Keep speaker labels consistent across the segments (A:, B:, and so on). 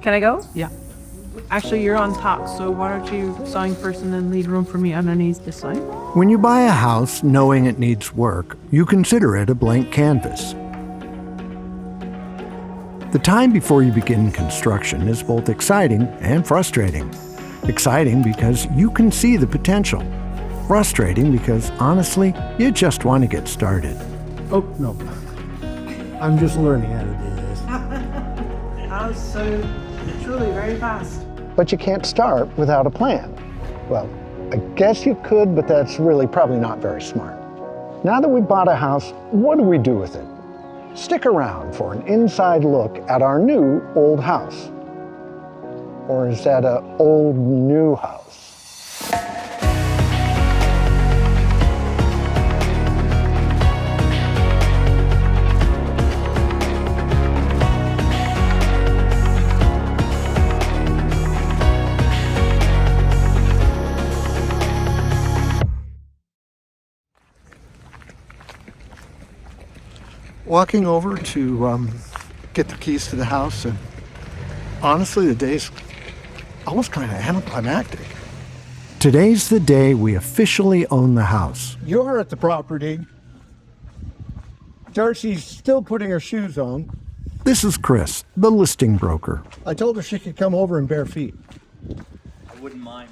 A: Can I go?
B: Yeah. Actually, you're on top, so why don't you sign first and then leave room for me underneath to sign?
C: When you buy a house knowing it needs work, you consider it a blank canvas. The time before you begin construction is both exciting and frustrating. Exciting because you can see the potential. Frustrating because, honestly, you just want to get started.
D: Oh, no. I'm just learning how to do this.
B: That was so truly very fast.
D: But you can't start without a plan. Well, I guess you could, but that's really probably not very smart. Now that we bought a house, what do we do with it? Stick around for an inside look at our new old house. Or is that an old new house? Walking over to get the keys to the house, and honestly, the day's almost kind of anticlimactic.
C: Today's the day we officially own the house.
D: You're at the property. Darcy's still putting her shoes on.
C: This is Chris, the listing broker.
D: I told her she could come over in bare feet.
E: I wouldn't mind.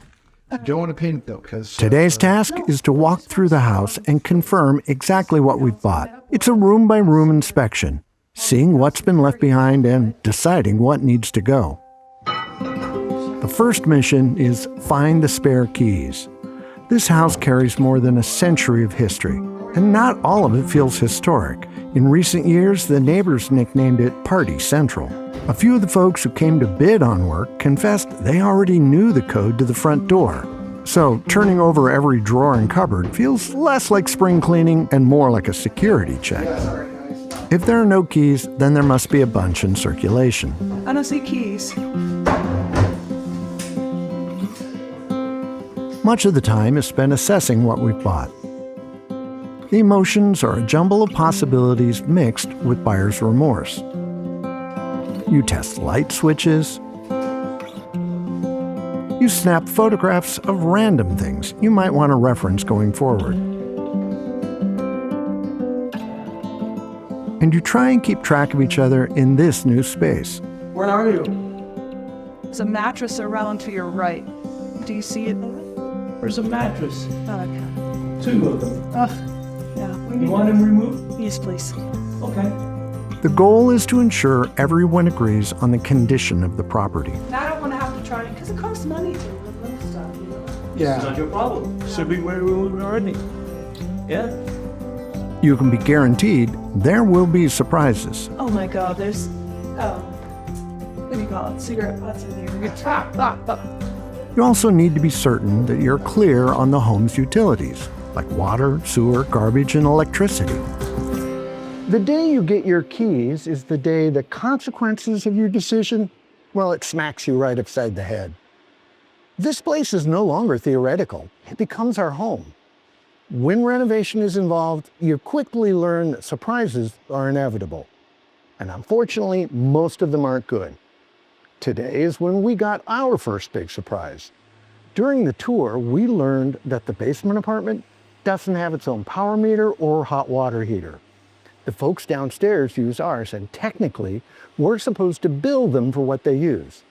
D: Don't want to paint though, because
C: Today's task is to walk through the house and confirm exactly what we've bought. It's a room-by-room inspection, seeing what's been left behind and deciding what needs to go. The first mission is find the spare keys. This house carries more than a century of history, and not all of it feels historic. In recent years, the neighbors nicknamed it Party Central. A few of the folks who came to bid on work confessed they already knew the code to the front door. So turning over every drawer and cupboard feels less like spring cleaning and more like a security check. If there are no keys, then there must be a bunch in circulation.
B: I don't see keys.
C: Much of the time is spent assessing what we've bought. The emotions are a jumble of possibilities mixed with buyer's remorse. You test light switches. You snap photographs of random things you might want to reference going forward. And you try and keep track of each other in this new space.
B: Where are you?
A: There's a mattress around to your right. Do you see it?
E: Where's a mattress?
A: Oh, okay.
E: 2 of them.
A: Yeah.
E: You want them removed?
A: Yes, please.
E: Okay.
C: The goal is to ensure everyone agrees on the condition of the property.
B: I don't want to have to try it because it costs money to remove stuff. You know?
E: It's
D: yeah.
E: not your problem. Should be where we were already. Yeah?
C: You can be guaranteed there will be surprises.
A: Oh my God, there's, what do you call it? Cigarette butts in here.
C: You also need to be certain that you're clear on the home's utilities, like water, sewer, garbage, and electricity.
D: The day you get your keys is the day the consequences of your decision, well, it smacks you right upside the head. This place is no longer theoretical. It becomes our home. When renovation is involved, you quickly learn that surprises are inevitable. And unfortunately, most of them aren't good. Today is when we got our first big surprise. During the tour, we learned that the basement apartment doesn't have its own power meter or hot water heater. The folks downstairs use ours, and technically, we're supposed to bill them for what they use.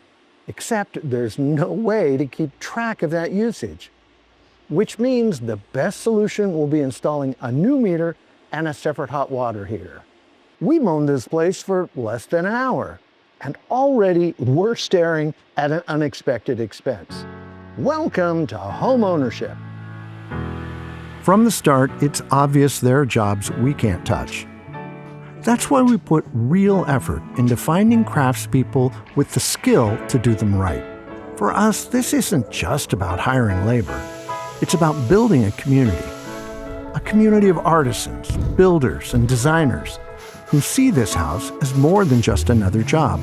D: Except there's no way to keep track of that usage. Which means the best solution will be installing a new meter and a separate hot water heater. We owned this place for less than an hour, and already we're staring at an unexpected expense. Welcome to home ownership.
C: From the start, it's obvious there are jobs we can't touch. That's why we put real effort into finding craftspeople with the skill to do them right. For us, this isn't just about hiring labor. It's about building a community of artisans, builders, and designers who see this house as more than just another job.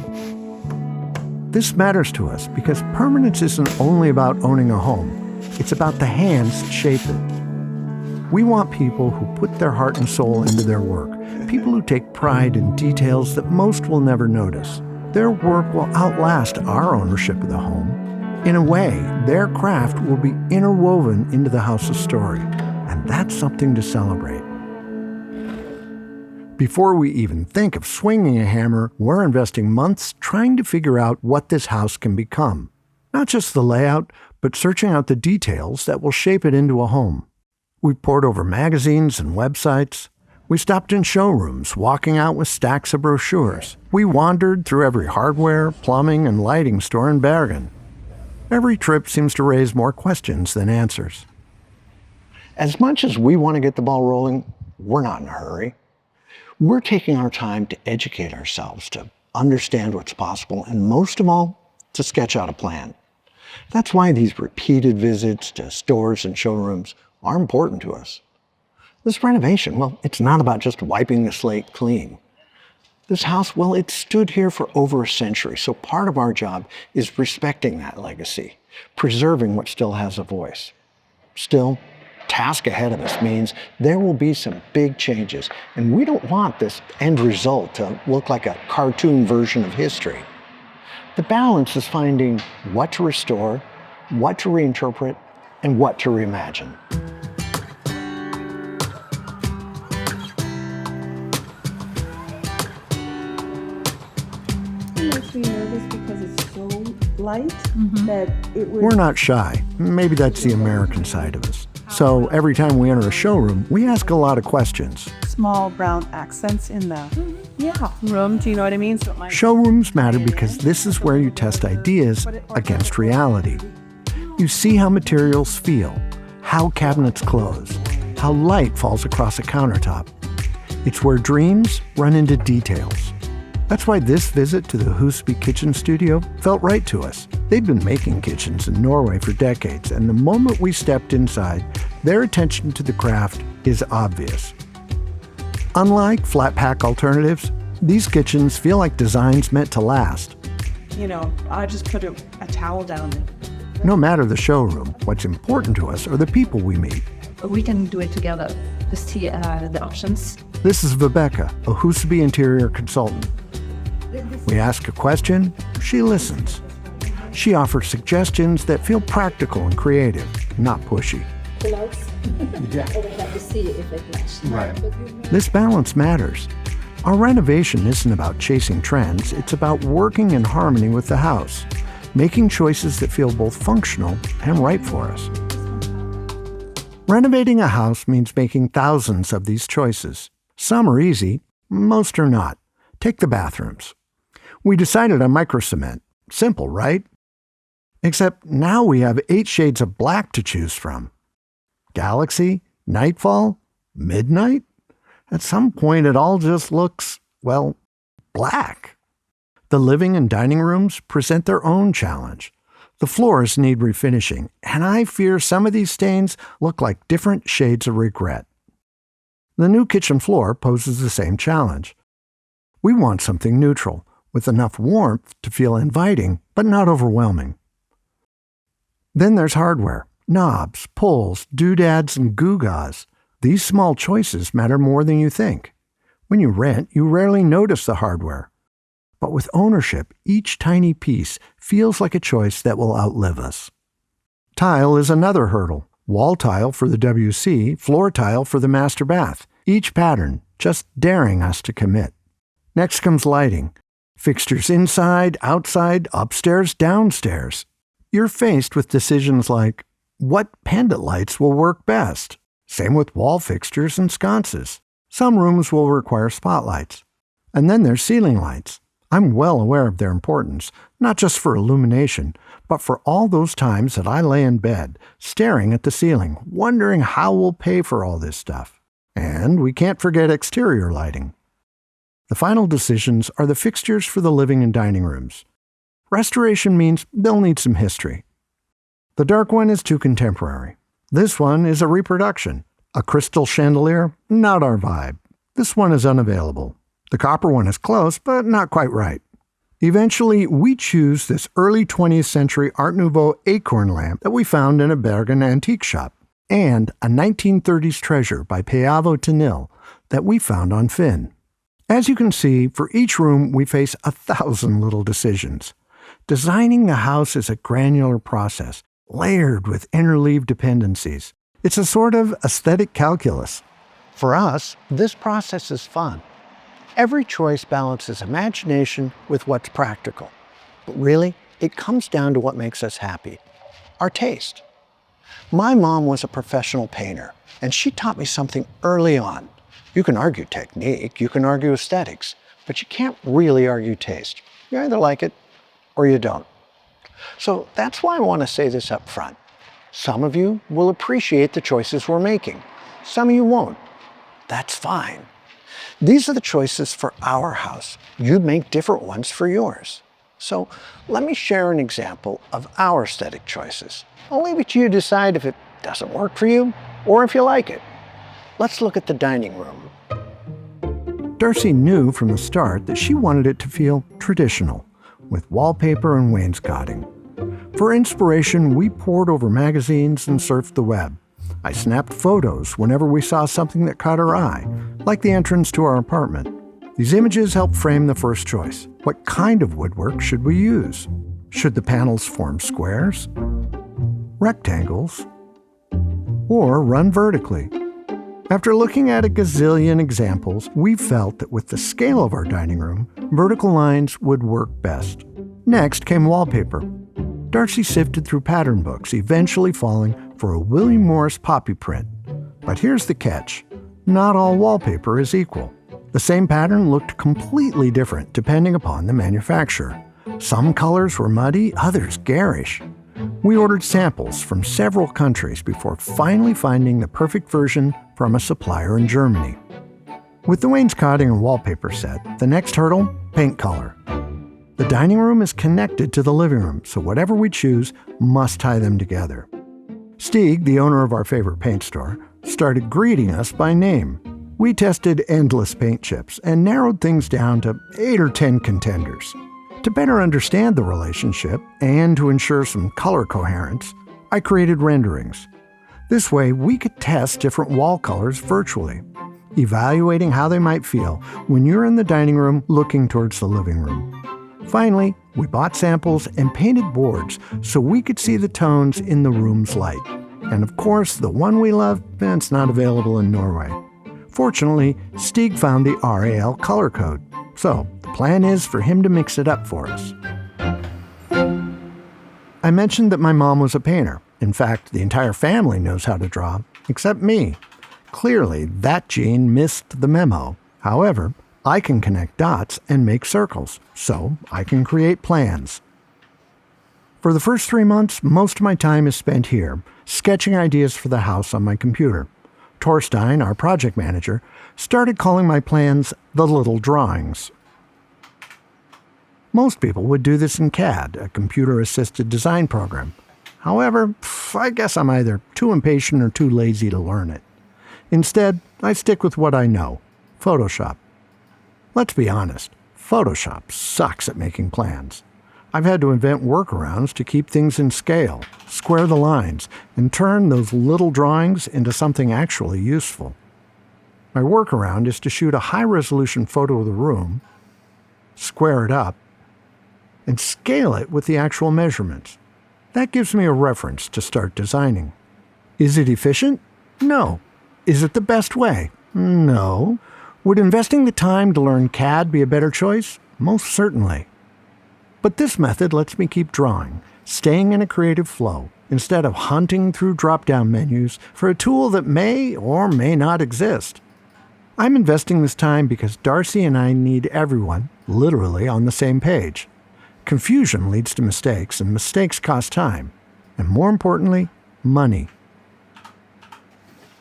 C: This matters to us because permanence isn't only about owning a home. It's about the hands that shape it. We want people who put their heart and soul into their work, people who take pride in details that most will never notice. their work will outlast our ownership of the home. In a way, their craft will be interwoven into the house's story, and that's something to celebrate. Before we even think of swinging a hammer, we're investing months trying to figure out what this house can become. Not just the layout, but searching out the details that will shape it into a home. We pored over magazines and websites. We stopped in showrooms, walking out with stacks of brochures. We wandered through every hardware, plumbing, and lighting store in Bergen. Every trip seems to raise more questions than answers.
D: As much as we want to get the ball rolling, we're not in a hurry. We're taking our time to educate ourselves, to understand what's possible, and most of all, to sketch out a plan. That's why these repeated visits to stores and showrooms are important to us. This renovation, well, it's not about just wiping the slate clean. This house, well, it stood here for over a century, so part of our job is respecting that legacy, preserving what still has a voice. Still, task ahead of us means there will be some big changes, and we don't want this end result to look like a cartoon version of history. The balance is finding what to restore, what to reinterpret, and what to reimagine.
A: It makes me nervous because it's so light that it would...
C: We're not shy. Maybe that's the American side of us. So every time we enter a showroom, we ask a lot of questions.
B: Small brown accents in the room, do you know what I mean? So it might...
C: Showrooms matter because this is where you test ideas against reality. You see how materials feel, how cabinets close, how light falls across a countertop. It's where dreams run into details. That's why this visit to the Husby Kitchen Studio felt right to us. They'd been making kitchens in Norway for decades, and the moment we stepped inside, their attention to the craft is obvious. Unlike flat-pack alternatives, these kitchens feel like designs meant to last.
B: You know, I just put a towel down there.
C: No matter the showroom, what's important to us are the people we meet.
F: We can do it together to see the options.
C: This is Vibeke, a Husby interior consultant. We ask a question, she listens. She offers suggestions that feel practical and creative, not pushy. This balance matters. Our renovation isn't about chasing trends, it's about working in harmony with the house, making choices that feel both functional and right for us. Renovating a house means making thousands of these choices. Some are easy, most are not. Take the bathrooms. We decided on micro cement. Simple, right? Except now we have 8 shades of black to choose from. Galaxy, Nightfall, Midnight? At some point it all just looks, well, black. The living and dining rooms present their own challenge. The floors need refinishing, and I fear some of these stains look like different shades of regret. The new kitchen floor poses the same challenge. We want something neutral, with enough warmth to feel inviting, but not overwhelming. Then there's hardware, knobs, pulls, doodads, and gewgaws. These small choices matter more than you think. When you rent, you rarely notice the hardware. But with ownership, each tiny piece feels like a choice that will outlive us. Tile is another hurdle. Wall tile for the WC, floor tile for the master bath. Each pattern just daring us to commit. Next comes lighting. Fixtures inside, outside, upstairs, downstairs. You're faced with decisions like, what pendant lights will work best? Same with wall fixtures and sconces. Some rooms will require spotlights. And then there's ceiling lights. I'm well aware of their importance, not just for illumination, but for all those times that I lay in bed, staring at the ceiling, wondering how we'll pay for all this stuff. And we can't forget exterior lighting. The final decisions are the fixtures for the living and dining rooms. Restoration means they'll need some history. The dark one is too contemporary. This one is a reproduction. A crystal chandelier, not our vibe. This one is unavailable. The copper one is close, but not quite right. Eventually, we choose this early 20th century Art Nouveau acorn lamp that we found in a Bergen antique shop, and a 1930s treasure by Paavo Tennille that we found on Finn. As you can see, for each room, we face 1,000 little decisions. Designing the house is a granular process, layered with interleaved dependencies. It's a sort of aesthetic calculus.
D: For us, this process is fun. Every choice balances imagination with what's practical. But really, it comes down to what makes us happy. Our taste. My mom was a professional painter, and she taught me something early on. You can argue technique, you can argue aesthetics, but you can't really argue taste. You either like it or you don't. So that's why I want to say this up front. Some of you will appreciate the choices we're making. Some of you won't. That's fine. These are the choices for our house. You'd make different ones for yours. So let me share an example of our aesthetic choices. I'll leave it to you to decide if it doesn't work for you or if you like it. Let's look at the dining room.
C: Darcy knew from the start that she wanted it to feel traditional, with wallpaper and wainscoting. For inspiration, we pored over magazines and surfed the web. I snapped photos whenever we saw something that caught our eye, like the entrance to our apartment. These images helped frame the first choice. What kind of woodwork should we use? Should the panels form squares, rectangles, or run vertically? After looking at a gazillion examples, we felt that with the scale of our dining room, vertical lines would work best. Next came wallpaper. Darcy sifted through pattern books, eventually falling for a William Morris poppy print. But here's the catch. Not all wallpaper is equal. The same pattern looked completely different depending upon the manufacturer. Some colors were muddy, others garish. We ordered samples from several countries before finally finding the perfect version from a supplier in Germany. With the wainscoting and wallpaper set, the next hurdle, paint color. The dining room is connected to the living room, so whatever we choose must tie them together. Stieg, the owner of our favorite paint store, started greeting us by name. We tested endless paint chips and narrowed things down to 8 or 10 contenders. To better understand the relationship and to ensure some color coherence, I created renderings. This way, we could test different wall colors virtually, evaluating how they might feel when you're in the dining room looking towards the living room. Finally, we bought samples and painted boards so we could see the tones in the room's light. And of course, the one we love, it's not available in Norway. Fortunately, Stieg found the RAL color code, so the plan is for him to mix it up for us. I mentioned that my mom was a painter. In fact, the entire family knows how to draw, except me. Clearly, that gene missed the memo. However, I can connect dots and make circles, so I can create plans. For the first 3 months, most of my time is spent here, sketching ideas for the house on my computer. Torstein, our project manager, started calling my plans the little drawings. Most people would do this in CAD, a computer-assisted design program. However, I guess I'm either too impatient or too lazy to learn it. Instead, I stick with what I know, Photoshop. Let's be honest, Photoshop sucks at making plans. I've had to invent workarounds to keep things in scale, square the lines, and turn those little drawings into something actually useful. My workaround is to shoot a high-resolution photo of the room, square it up, and scale it with the actual measurements. That gives me a reference to start designing. Is it efficient? No. Is it the best way? No. Would investing the time to learn CAD be a better choice? Most certainly. But this method lets me keep drawing, staying in a creative flow, instead of hunting through drop-down menus for a tool that may or may not exist. I'm investing this time because Darcy and I need everyone, literally, on the same page. Confusion leads to mistakes, and mistakes cost time, and more importantly, money.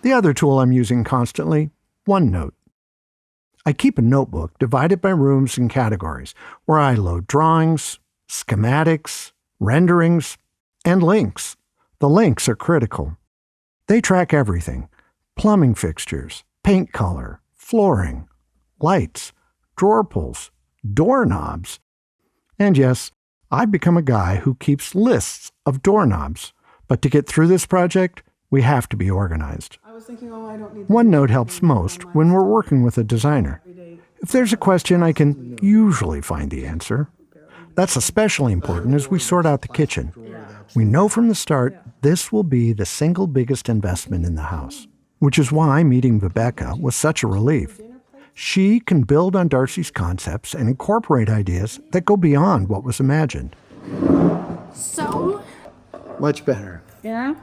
C: The other tool I'm using constantly, OneNote. I keep a notebook divided by rooms and categories where I load drawings, schematics, renderings, and links. The links are critical. They track everything: plumbing fixtures, paint color, flooring, lights, drawer pulls, doorknobs. And yes, I've become a guy who keeps lists of doorknobs. But to get through this project, we have to be organized.
A: I was thinking, I don't need
C: OneNote helps most when we're working with a designer. If there's a question, I can usually find the answer. That's especially important as we sort out the kitchen. We know from the start this will be the single biggest investment in the house, which is why meeting Rebecca was such a relief. She can build on Darcy's concepts and incorporate ideas that go beyond what was imagined.
G: So,
D: Much better.
G: yeah.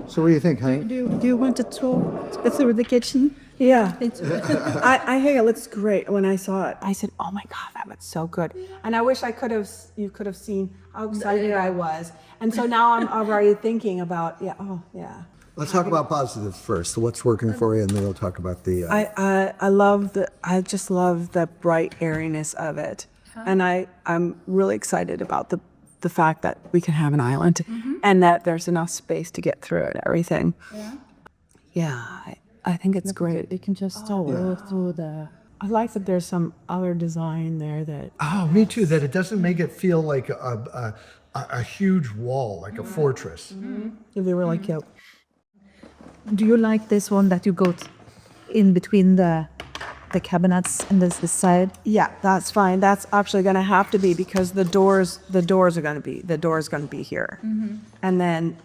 D: So what do you think, honey?
G: Do you want to talk through the kitchen?
A: Yeah. I think it looks great. When I saw it, I said, "Oh my God, that looks so good!" And I wish you could have seen how excited I was. And so now I'm already thinking about,
D: Let's talk about positives first. So what's working for you, and then we'll talk about the...
A: I just love the bright airiness of it, and I'm really excited about the fact that we can have an island, and that there's enough space to get through it. Everything. Yeah. I think it's great.
F: You can just go through the.
A: I like that there's some other design there that.
D: Oh, me too, that it doesn't make it feel like a huge wall, like a fortress.
A: It'd be really cute.
F: Do you like this one that you go in between the cabinets and this side?
A: Yeah, that's fine. That's actually going to have to be because the door's going to be here, and then.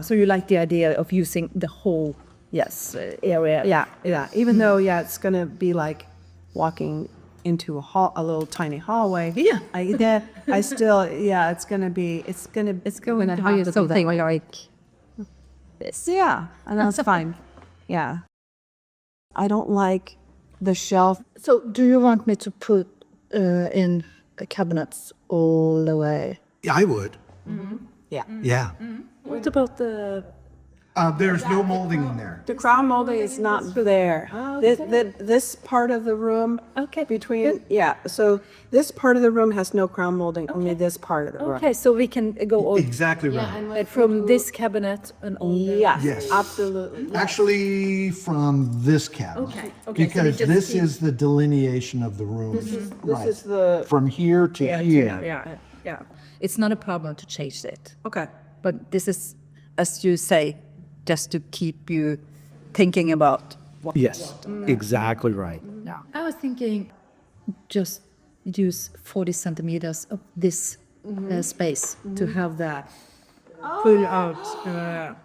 F: So you like the idea of using the whole area?
A: Yeah. Even though, it's going to be like walking into a little tiny hallway.
F: Yeah.
A: I still, it's going to be, it's going to
F: How you something like this?
A: Yeah, and that's fine. Yeah. I don't like the shelf.
G: So, do you want me to put in the cabinets all the way?
D: Yeah, I would.
A: Yeah.
D: Yeah.
G: What about the...
D: There's no molding in there.
A: The crown molding is not there. This part of the room, between, so this part of the room has no crown molding, only this part of the room.
F: Okay, so we can go all
D: Exactly right.
F: from this cabinet and all.
A: Yes, absolutely.
D: Actually, from this cabinet.
F: Okay, so
D: Because
F: we just
D: this
F: see-
D: is the delineation of the room.
A: This is the,
D: From here to here.
F: Yeah. It's not a problem to change it,
A: okay.
F: but this is, as you say, just to keep you thinking about what.
E: Yes, exactly right.
F: Yeah. I was thinking just use 40 centimeters of this space to have that pull out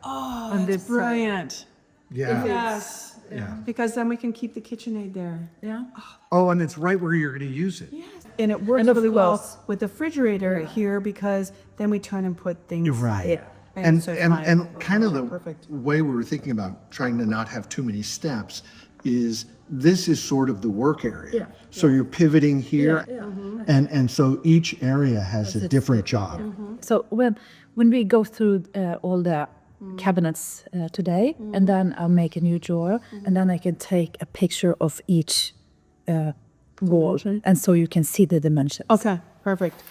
F: on this side.
A: Brilliant.
D: Yeah.
A: Yes.
D: Yeah.
A: Because then we can keep the KitchenAid there.
F: Yeah.
D: Oh, and it's right where you're going to use it.
A: And it works
F: And of
A: really well
F: course-
A: with the refrigerator here because then we turn and put things.
D: Right.
A: And so
D: And
A: fine.
D: kind of the
A: Perfect.
D: way we were thinking about trying to not have too many steps is this is sort of the work area. So you're pivoting here, and so each area has a different job.
F: So when we go through all the cabinets today, and then I'll make a new drawer, and then I can take a picture of each wall, and so you can see the dimensions.
A: Okay, perfect.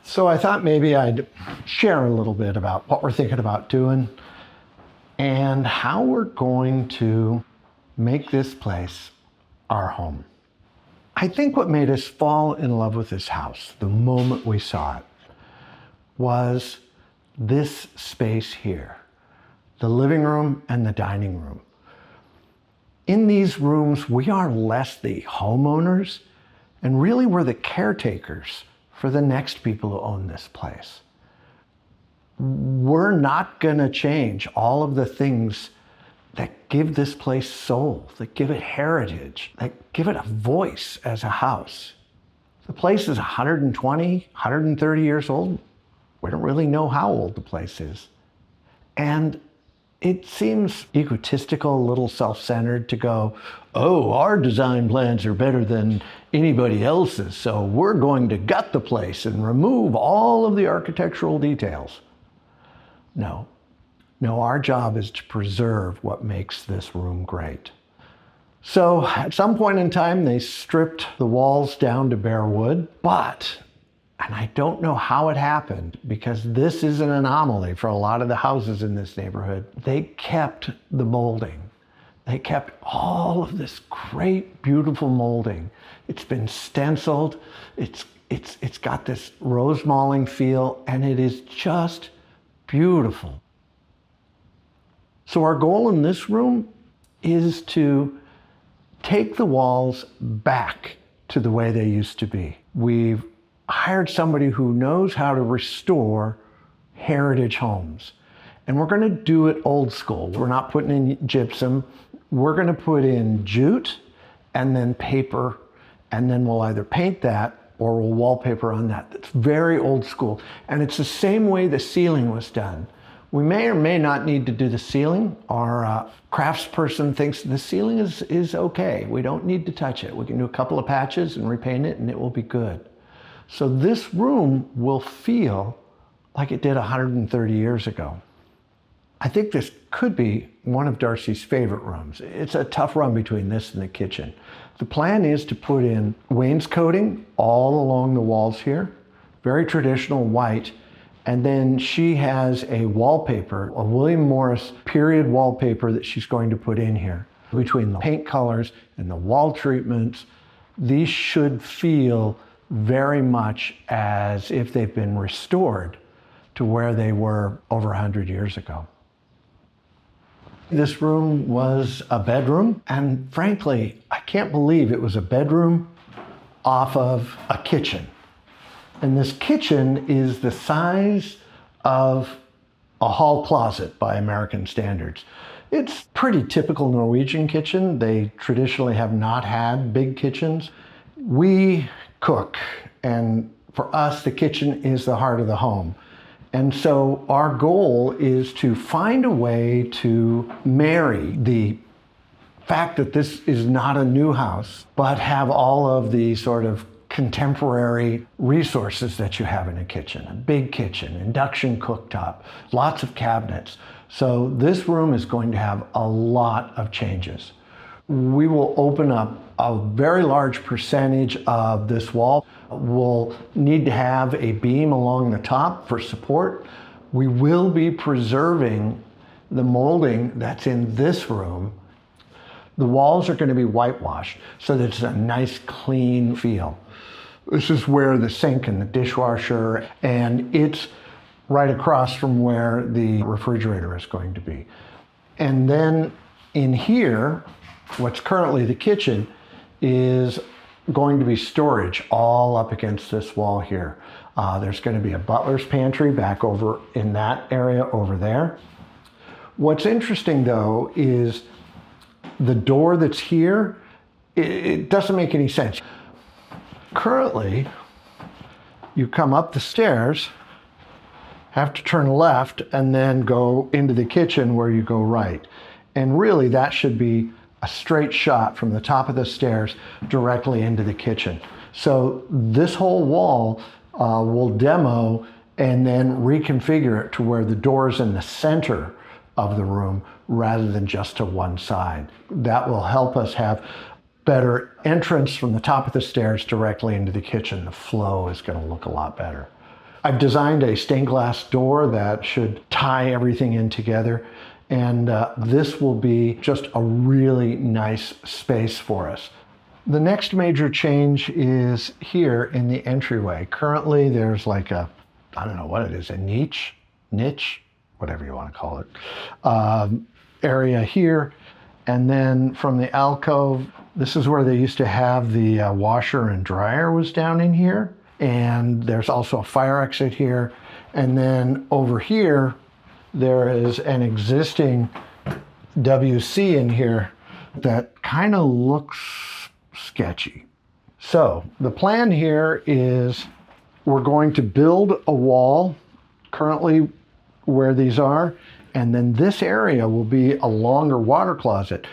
C: So I thought maybe I'd share a little bit about what we're thinking about doing and how we're going to make this place our home. I think what made us fall in love with this house the moment we saw it was this space here, the living room and the dining room. In these rooms, we are less the homeowners and really we're the caretakers for the next people who own this place. We're not gonna change all of the things that give this place soul, that give it heritage, that give it a voice as a house. The place is 120, 130 years old. We don't really know how old the place is. And it seems egotistical, a little self-centered to go, oh, our design plans are better than anybody else's, so we're going to gut the place and remove all of the architectural details. No, our job is to preserve what makes this room great. So at some point in time, they stripped the walls down to bare wood, but, and I don't know how it happened because this is an anomaly for a lot of the houses in this neighborhood, they kept the molding. They kept all of this great, beautiful molding. It's been stenciled, it's got this rose malling feel, and it is just beautiful. So our goal in this room is to take the walls back to the way they used to be. We've hired somebody who knows how to restore heritage homes. And we're going to do it old school. We're not putting in gypsum. We're going to put in jute and then paper, and then we'll either paint that or we'll wallpaper on that. It's very old school. And it's the same way the ceiling was done. We may or may not need to do the ceiling. Our craftsperson thinks the ceiling is okay. We don't need to touch it. We can do a couple of patches and repaint it and it will be good. So this room will feel like it did 130 years ago. I think this could be one of Darcy's favorite rooms. It's a tough run between this and the kitchen. The plan is to put in wainscoting all along the walls here, very traditional white, and then she has a wallpaper, a William Morris period wallpaper that she's going to put in here. Between the paint colors and the wall treatments, these should feel very much as if they've been restored to where they were over 100 years ago. This room was a bedroom, and frankly, I can't believe it was a bedroom off of a kitchen. And this kitchen is the size of a hall closet by American standards. It's pretty typical Norwegian kitchen. They traditionally have not had big kitchens. We cook, and for us, the kitchen is the heart of the home. And so our goal is to find a way to marry the fact that this is not a new house, but have all of the sort of contemporary resources that you have in a kitchen. A big kitchen, induction cooktop, lots of cabinets. So this room is going to have a lot of changes. We will open up a very large percentage of this wall. We'll need to have a beam along the top for support. We will be preserving the molding that's in this room. The walls are going to be whitewashed so that it's a nice clean feel. This is where the sink and the dishwasher, and it's right across from where the refrigerator is going to be. And then in here, what's currently the kitchen is going to be storage all up against this wall here. There's going to be a butler's pantry back over in that area over there. What's interesting though is the door that's here, it doesn't make any sense. Currently, you come up the stairs, have to turn left, and then go into the kitchen where you go right. And really that should be a straight shot from the top of the stairs directly into the kitchen. So this whole wall will demo and then reconfigure it to where the door's in the center of the room rather than just to one side. That will help us have better entrance from the top of the stairs directly into the kitchen. The flow is going to look a lot better. I've designed a stained glass door that should tie everything in together. And this will be just a really nice space for us. The next major change is here in the entryway. Currently there's like a, I don't know what it is, a niche, whatever you want to call it, area here. And then from the alcove, this is where they used to have the washer and dryer was down in here. And there's also a fire exit here. And then over here, there is an existing WC in here that kind of looks sketchy. So the plan here is we're going to build a wall currently where these are, and then this area will be a longer water closet.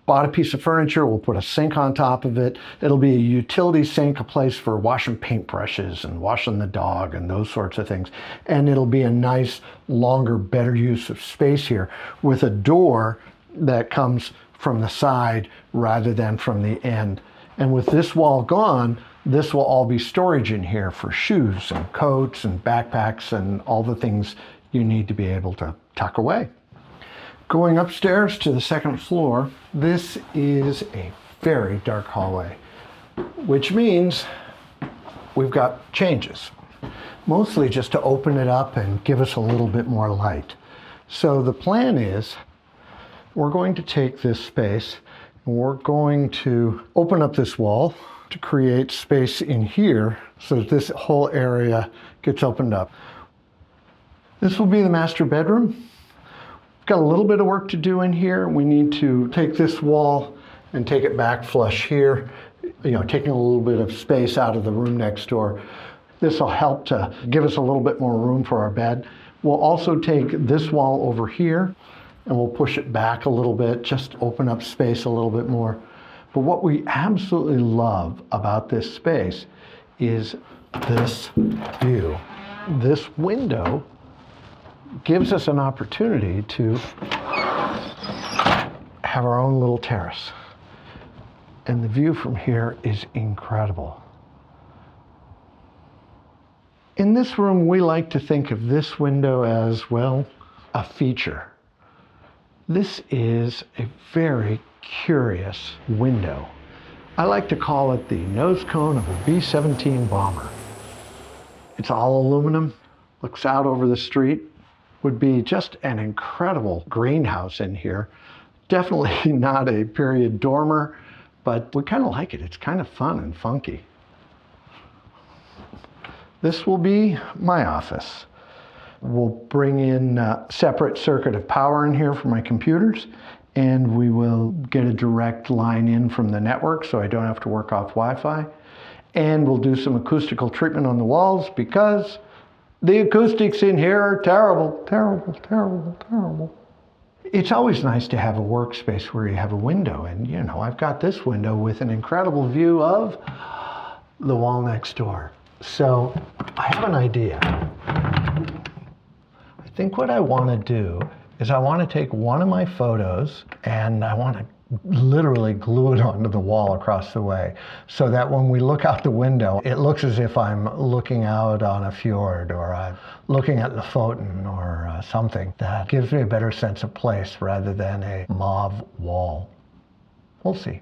C: Bought a piece of furniture, we'll put a sink on top of it. It'll be a utility sink, a place for washing paintbrushes and washing the dog and those sorts of things. And it'll be a nice, longer, better use of space here with a door that comes from the side rather than from the end. And with this wall gone, this will all be storage in here for shoes and coats and backpacks and all the things you need to be able to tuck away. Going upstairs to the second floor, this is a very dark hallway, which means we've got changes, mostly just to open it up and give us a little bit more light. So the plan is we're going to take this space
D: We're going to open up this wall to create space in here so that this whole area gets opened up. This will be the master bedroom. Got a little bit of work to do in here. We need to take this wall and take it back flush here, taking a little bit of space out of the room next door. This will help to give us a little bit more room for our bed. We'll also take this wall over here and we'll push it back a little bit, just open up space a little bit more. But what we absolutely love about this space is this view. This window gives us an opportunity to have our own little terrace. And the view from here is incredible. In this room, we like to think of this window as, well, a feature. This is a very curious window. I like to call it the nose cone of a B-17 bomber. It's all aluminum, looks out over the street. Would be just an incredible greenhouse in here. Definitely not a period dormer, but we kind of like it. It's kind of fun and funky. This will be my office. We'll bring in a separate circuit of power in here for my computers, and we will get a direct line in from the network so I don't have to work off Wi-Fi. And we'll do some acoustical treatment on the walls because the acoustics in here are terrible, terrible, terrible, terrible. It's always nice to have a workspace where you have a window, and I've got this window with an incredible view of the wall next door. So I have an idea. I think what I want to do is I want to take one of my photos and I want to literally glue it onto the wall across the way so that when we look out the window, it looks as if I'm looking out on a fjord or I'm looking at Lofoten or something that gives me a better sense of place rather than a mauve wall. We'll see.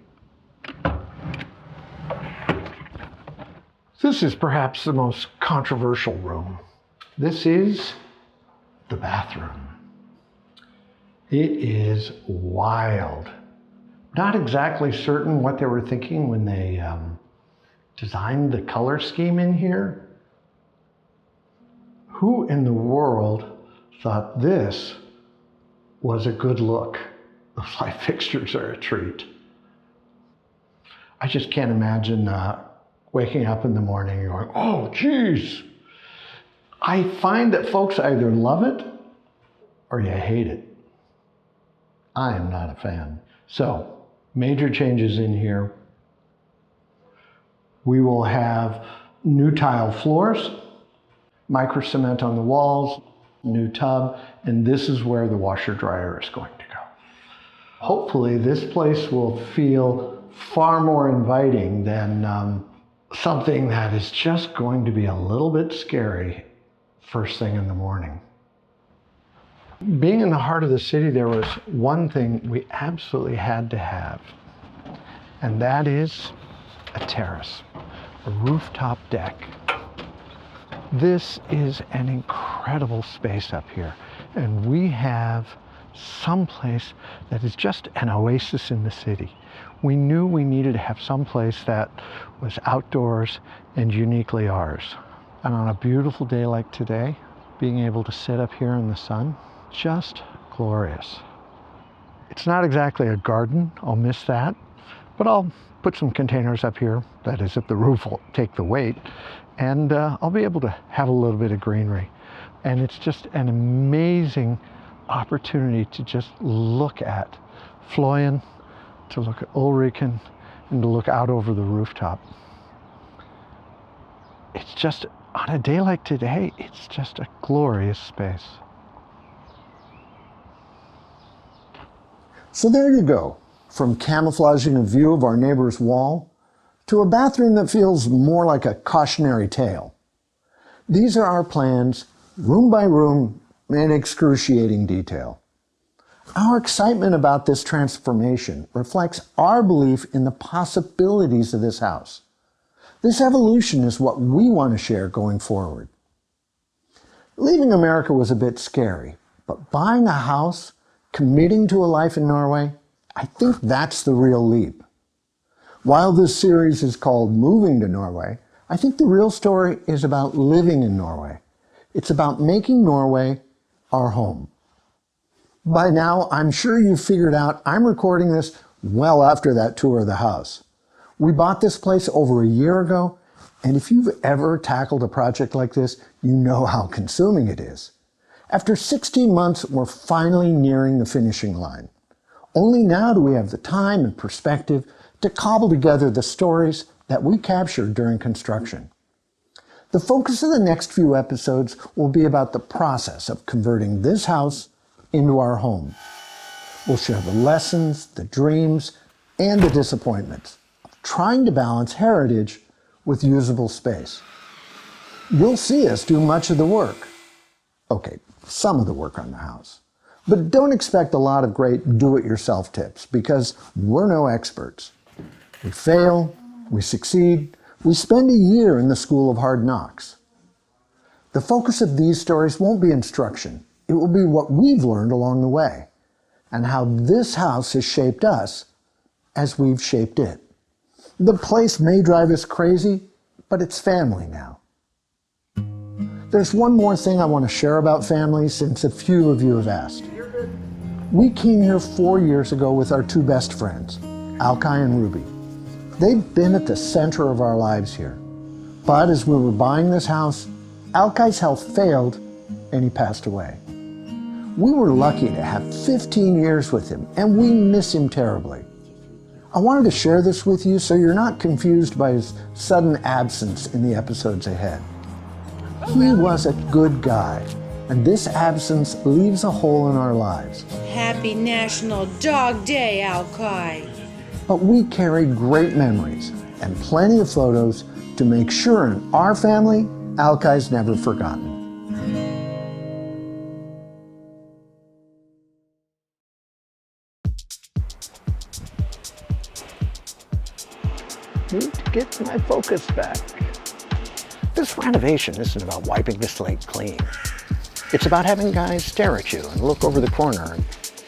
D: This is perhaps the most controversial room. This is the bathroom. It is wild. Not exactly certain what they were thinking when they designed the color scheme in here. Who in the world thought this was a good look? Those light fixtures are a treat. I just can't imagine waking up in the morning and going, oh, geez. I find that folks either love it or you hate it. I am not a fan. So, major changes in here. We will have new tile floors, micro cement on the walls, new tub, and this is where the washer dryer is going to go. Hopefully this place will feel far more inviting than something that is just going to be a little bit scary first thing in the morning. Being in the heart of the city, there was one thing we absolutely had to have, and that is a terrace, a rooftop deck. This is an incredible space up here, and we have someplace that is just an oasis in the city. We knew we needed to have someplace that was outdoors and uniquely ours. And on a beautiful day like today, being able to sit up here in the sun, just glorious. It's not exactly a garden, I'll miss that, but I'll put some containers up here, that is if the roof will take the weight, and I'll be able to have a little bit of greenery. And it's just an amazing opportunity to just look at Fløyen, to look at Ulriken, and to look out over the rooftop. It's just, on a day like today, it's just a glorious space.
C: So there you go, from camouflaging a view of our neighbor's wall to a bathroom that feels more like a cautionary tale. These are our plans, room by room, in excruciating detail. Our excitement about this transformation reflects our belief in the possibilities of this house. This evolution is what we want to share going forward. Leaving America was a bit scary, but buying a house, committing to a life in Norway,
D: I think that's the real leap. While this series is called Moving to Norway, I think the real story is about living in Norway. It's about making Norway our home. By now, I'm sure you've figured out I'm recording this well after that tour of the house. We bought this place over a year ago, and if you've ever tackled a project like this, you know how consuming it is. After 16 months, we're finally nearing the finishing line. Only now do we have the time and perspective to cobble together the stories that we captured during construction. The focus of the next few episodes will be about the process of converting this house into our home. We'll share the lessons, the dreams, and the disappointments of trying to balance heritage with usable space. You'll see us do much of the work. Okay, some of the work on the house. But don't expect a lot of great do-it-yourself tips because we're no experts. We fail, we succeed, we spend a year in the school of hard knocks. The focus of these stories won't be instruction. It will be what we've learned along the way and how this house has shaped us as we've shaped it. The place may drive us crazy, but it's family now. There's one more thing I want to share about family since a few of you have asked. We came here 4 years ago with our two best friends, Alkai and Ruby. They've been at the center of our lives here. But as we were buying this house, Alkai's health failed and he passed away. We were lucky to have 15 years with him, and we miss him terribly. I wanted to share this with you so you're not confused by his sudden absence in the episodes ahead. He was a good guy, and this absence leaves a hole in our lives.
H: Happy National Dog Day, Alkai.
D: But we carry great memories and plenty of photos to make sure in our family, Alkai's never forgotten. Need to get my focus back. This renovation isn't about wiping the slate clean. It's about having guys stare at you and look over the corner and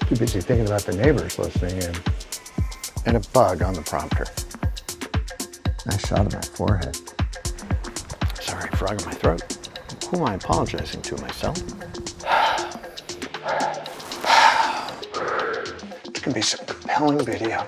D: too busy thinking about the neighbors listening in. And a bug on the prompter. Nice shot of my forehead. Sorry, frog in my throat. Who am I apologizing to, myself? It can be some compelling video.